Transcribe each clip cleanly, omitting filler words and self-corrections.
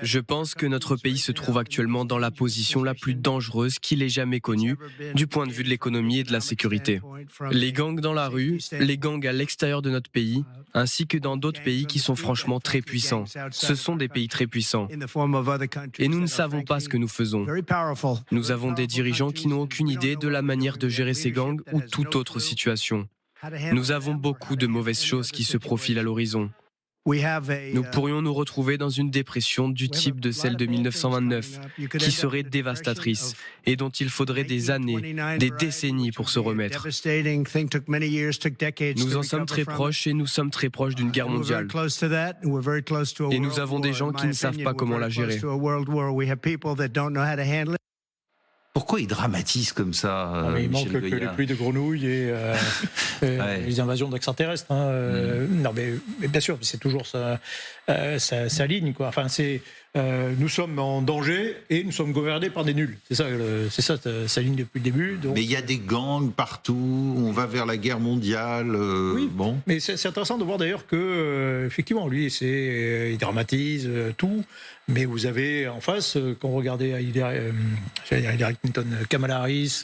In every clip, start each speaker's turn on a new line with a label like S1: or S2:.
S1: Je pense que notre pays se trouve actuellement dans la position la plus dangereuse qu'il ait jamais connue du point de vue de l'économie et de la sécurité. Les gangs dans la rue, les gangs à l'extérieur de notre pays, ainsi que dans d'autres pays qui sont franchement très puissants. Ce sont des pays très puissants. Et nous ne savons pas ce que nous faisons. Nous avons des dirigeants qui n'ont aucune idée de la manière de gérer ces gangs ou toute autre situation. Nous avons beaucoup de mauvaises choses qui se profilent à l'horizon. Nous pourrions nous retrouver dans une dépression du type de celle de 1929, qui serait dévastatrice et dont il faudrait des années, des décennies pour se remettre. Nous en sommes très proches et nous sommes très proches d'une guerre mondiale. Et nous avons des gens qui ne savent pas comment la gérer.
S2: Pourquoi il dramatise comme ça,
S3: mais il manque
S2: Michel
S3: que les
S2: Goya?
S3: pluies de grenouilles et les invasions d'extraterrestres. Non, mais bien sûr, c'est toujours sa ligne, quoi. Enfin, nous sommes en danger et nous sommes gouvernés par des nuls. C'est ça sa ligne depuis le début. Donc...
S2: Mais il y a des gangs partout, on va vers la guerre mondiale.
S3: Oui,
S2: bon.
S3: Mais c'est intéressant de voir d'ailleurs que, effectivement, lui, il dramatise tout. Mais vous avez en face, quand vous regardez Hillary Clinton, Kamala Harris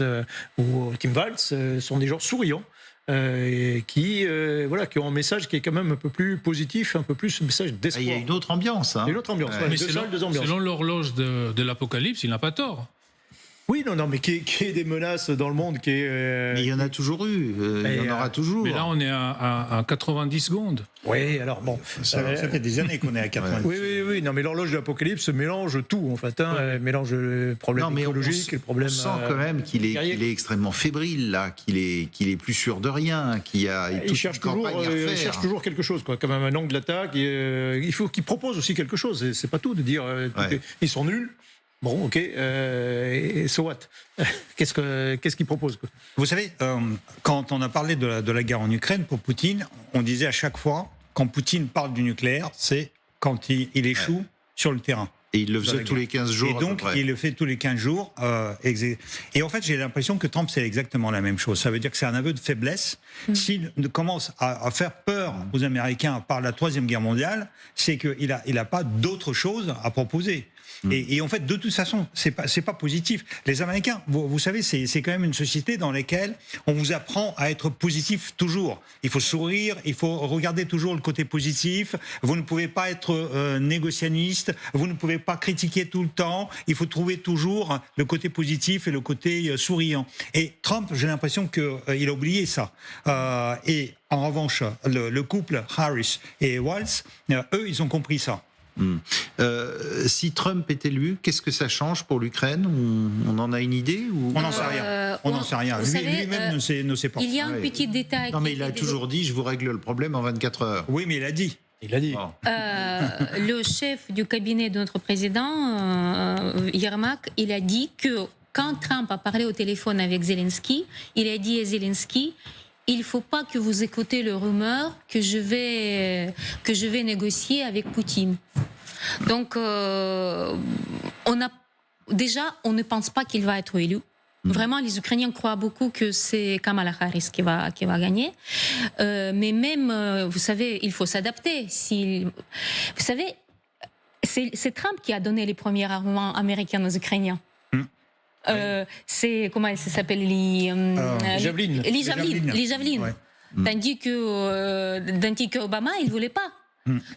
S3: ou Tim Walz, sont des gens souriants. Qui ont un message qui est quand même un peu plus positif, un peu plus un message d'espoir.
S2: Il y a une autre ambiance.
S3: Une autre ambiance.
S4: Mais selon l'horloge de l'Apocalypse, il n'a pas tort.
S3: Oui, non, mais qui est des menaces dans le monde qui est.
S2: Mais il y en a toujours eu, il y en aura toujours.
S4: Mais là, on est à 90 secondes.
S3: Oui, alors bon.
S5: Ça fait des années qu'on est à 90.
S3: Oui, non, mais l'horloge de l'Apocalypse mélange tout, en fait. Mélange le problème écologique et le problème.
S2: On sent quand même qu'il est extrêmement fébrile, là, qu'il est plus sûr de rien, il
S3: cherche toujours quelque chose, quoi. Quand même un angle d'attaque. Il faut qu'il propose aussi quelque chose. C'est pas tout de dire ils sont nuls. Bon, ok, so what? Qu'est-ce qu'il propose, quoi?
S5: Vous savez, quand on a parlé de la guerre en Ukraine, pour Poutine, on disait à chaque fois, quand Poutine parle du nucléaire, c'est quand il échoue sur le terrain.
S2: Et il le faisait tous les 15 jours.
S5: Et donc, il le fait tous les 15 jours. Et en fait, j'ai l'impression que Trump, c'est exactement la même chose. Ça veut dire que c'est un aveu de faiblesse. S'il commence à faire peur aux Américains par la Troisième Guerre mondiale, c'est qu'il a pas d'autre chose à proposer. Et en fait, de toute façon, c'est pas positif. Les Américains, vous savez, c'est quand même une société dans laquelle on vous apprend à être positif toujours. Il faut sourire, il faut regarder toujours le côté positif. Vous ne pouvez pas être négocianiste, vous ne pouvez pas critiquer tout le temps. Il faut trouver toujours le côté positif et le côté souriant. Et Trump, j'ai l'impression qu'il a oublié ça. Et en revanche, le couple Harris et Walz, eux, ils ont compris ça.
S2: Si Trump est élu, qu'est-ce que ça change pour l'Ukraine? On en a une idée ou...
S5: On n'en sait rien. On n'en sait rien. Lui-même ne sait pas.
S6: Il y a un petit détail.
S2: Non, mais il a toujours dit, je vous règle le problème en 24 heures.
S5: Oui, mais il a dit.
S2: Bon.
S6: Le chef du cabinet de notre président, Yermak, il a dit que quand Trump a parlé au téléphone avec Zelensky, il a dit à Zelensky: il ne faut pas que vous écoutez le rumeur que je vais négocier avec Poutine. Donc, on ne pense pas qu'il va être élu. Vraiment, les Ukrainiens croient beaucoup que c'est Kamala Harris qui va gagner. Mais même, vous savez, il faut s'adapter. Vous savez, c'est Trump qui a donné les premiers armements américains aux Ukrainiens. C'est comment ça s'appelle, les javelines. Les javelines. Ouais. Tandis que Obama, il voulait pas.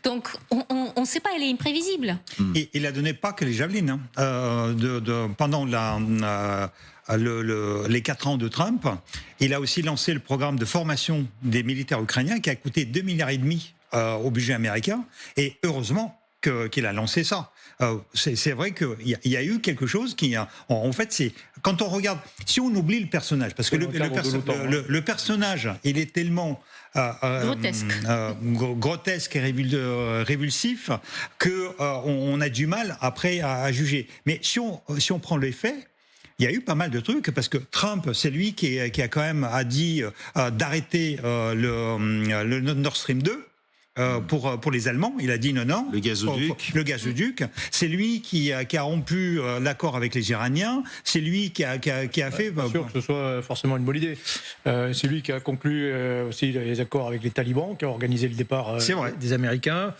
S6: Donc on ne sait pas, il est imprévisible.
S5: Et il a donné pas que les javelines. Pendant les 4 ans de Trump, il a aussi lancé le programme de formation des militaires ukrainiens qui a coûté 2,5 milliards au budget américain. Et heureusement qu'il a lancé ça. C'est vrai qu'il y a eu quelque chose qui, en fait, c'est quand on regarde, si on oublie le personnage, parce que le personnage, il est tellement grotesque et révulsif que on a du mal après à juger. Mais si on prend les faits, il y a eu pas mal de trucs, parce que Trump, c'est lui qui a quand même dit d'arrêter le Nord Stream 2. Pour les Allemands, il a dit non.
S2: Le gazoduc.
S5: C'est lui qui a rompu l'accord avec les Iraniens. C'est lui qui a fait.
S3: Pas sûr que ce soit forcément une bonne idée. C'est lui qui a conclu aussi les accords avec les talibans, qui a organisé le départ des Américains.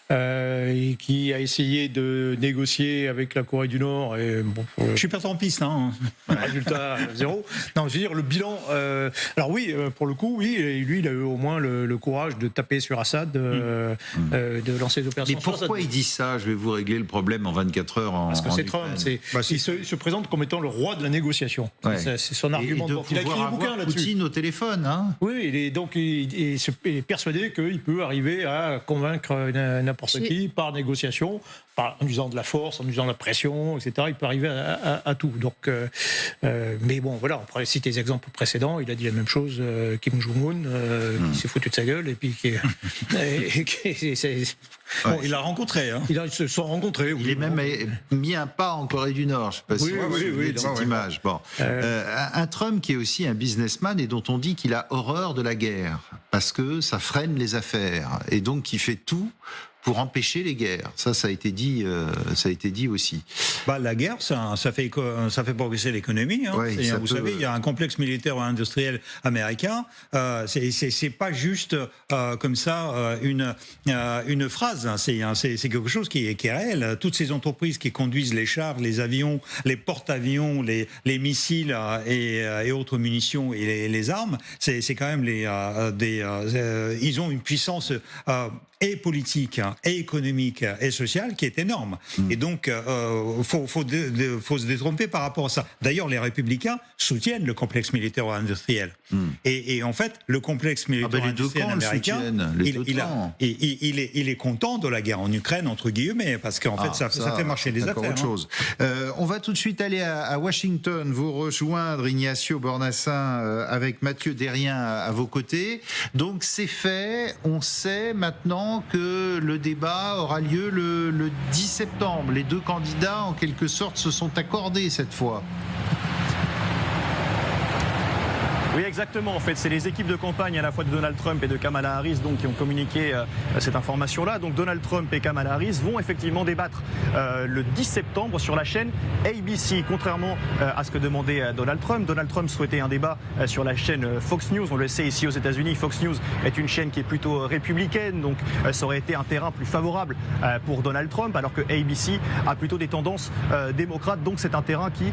S3: et qui a essayé de négocier avec la Corée du Nord. Et bon,
S5: Je suis pas trompiste, hein.
S3: résultat zéro. Non, je veux dire, le bilan. Alors oui, pour le coup, oui, et lui, il a eu au moins le courage de taper sur Assad, de lancer des opérations.
S2: Mais pourquoi il dit ça? Je vais vous régler le problème en 24 heures
S3: Parce que c'est Trump. Il se présente comme étant le roi de la négociation.
S2: Ouais.
S3: C'est son argument.
S2: Et de
S3: Il a écrit
S2: pouvoir
S3: un bouquin
S2: avoir
S3: là-dessus.
S2: Poutine au téléphone, hein.
S3: Oui, il est persuadé qu'il peut arriver à convaincre n'importe qui par négociation, en usant de la force, en usant de la pression, etc. Il peut arriver à tout. Donc, mais bon, voilà, on pourrait citer des exemples précédents. Il a dit la même chose, Kim Jong-un, qui s'est foutu de sa gueule, et puis
S5: Bon, il l'a rencontré. Hein.
S3: Ils se sont rencontrés.
S2: Il est même mis un pas en Corée du Nord. Je ne sais pas si vous vous souvenez de cette image. Bon. Un Trump qui est aussi un businessman et dont on dit qu'il a horreur de la guerre parce que ça freine les affaires et donc qui fait tout pour empêcher les guerres. Ça a été dit aussi.
S5: La guerre, ça fait progresser l'économie. Hein.
S2: Ouais,
S5: vous savez, il y a un complexe militaire industriel américain. C'est pas juste comme ça une phrase. Hein. C'est quelque chose qui est réel. Toutes ces entreprises qui conduisent les chars, les avions, les porte-avions, les missiles et autres munitions et les armes, c'est quand même ils ont une puissance et politique, et économique, et sociale qui est énorme. Et donc, faut se détromper par rapport à ça. D'ailleurs, les républicains soutiennent le complexe militaire-industriel. Et en fait, le complexe militaire-industriel américain, il est content de la guerre en Ukraine, entre guillemets, parce qu'en fait, ça fait marcher les affaires.
S2: Autre chose. On va tout de suite aller à Washington, vous rejoindre, Ignacio Bornassin, avec Mathieu Derrien à vos côtés. Donc, c'est fait. On sait maintenant que le débat aura lieu le 10 septembre. Les deux candidats, en quelque sorte, se sont accordés cette fois.
S7: Oui, exactement. En fait, c'est les équipes de campagne à la fois de Donald Trump et de Kamala Harris qui ont communiqué cette information-là. Donc Donald Trump et Kamala Harris vont effectivement débattre le 10 septembre sur la chaîne ABC, contrairement à ce que demandait Donald Trump. Donald Trump souhaitait un débat sur la chaîne Fox News. On le sait ici aux États-Unis, Fox News est une chaîne qui est plutôt républicaine, donc ça aurait été un terrain plus favorable pour Donald Trump, alors que ABC a plutôt des tendances démocrates. Donc c'est un terrain qui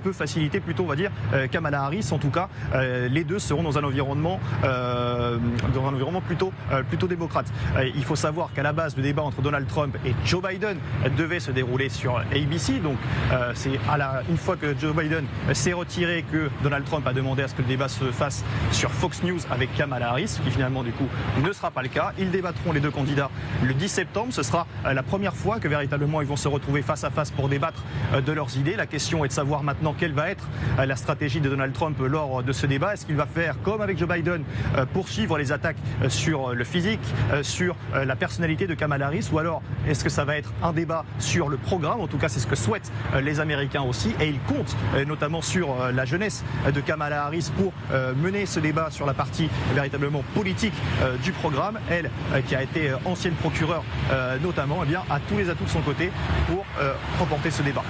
S7: peut faciliter plutôt, on va dire, Kamala Harris. En tout cas, les deux seront dans un environnement plutôt démocrate. Il faut savoir qu'à la base, le débat entre Donald Trump et Joe Biden devait se dérouler sur ABC. Donc, c'est une fois que Joe Biden s'est retiré que Donald Trump a demandé à ce que le débat se fasse sur Fox News avec Kamala Harris, ce qui finalement, du coup, ne sera pas le cas. Ils débattront, les deux candidats, le 10 septembre. Ce sera la première fois que véritablement ils vont se retrouver face à face pour débattre de leurs idées. La question est de savoir maintenant quelle va être la stratégie de Donald Trump lors de ce débat. Est-ce qu'il va faire, comme avec Joe Biden, poursuivre les attaques sur le physique, sur la personnalité de Kamala Harris, ou alors est-ce que ça va être un débat sur le programme? En tout cas, c'est ce que souhaitent les Américains aussi, et ils comptent notamment sur la jeunesse de Kamala Harris pour mener ce débat sur la partie véritablement politique du programme. Elle, qui a été ancienne procureure notamment, a tous les atouts de son côté pour remporter ce débat.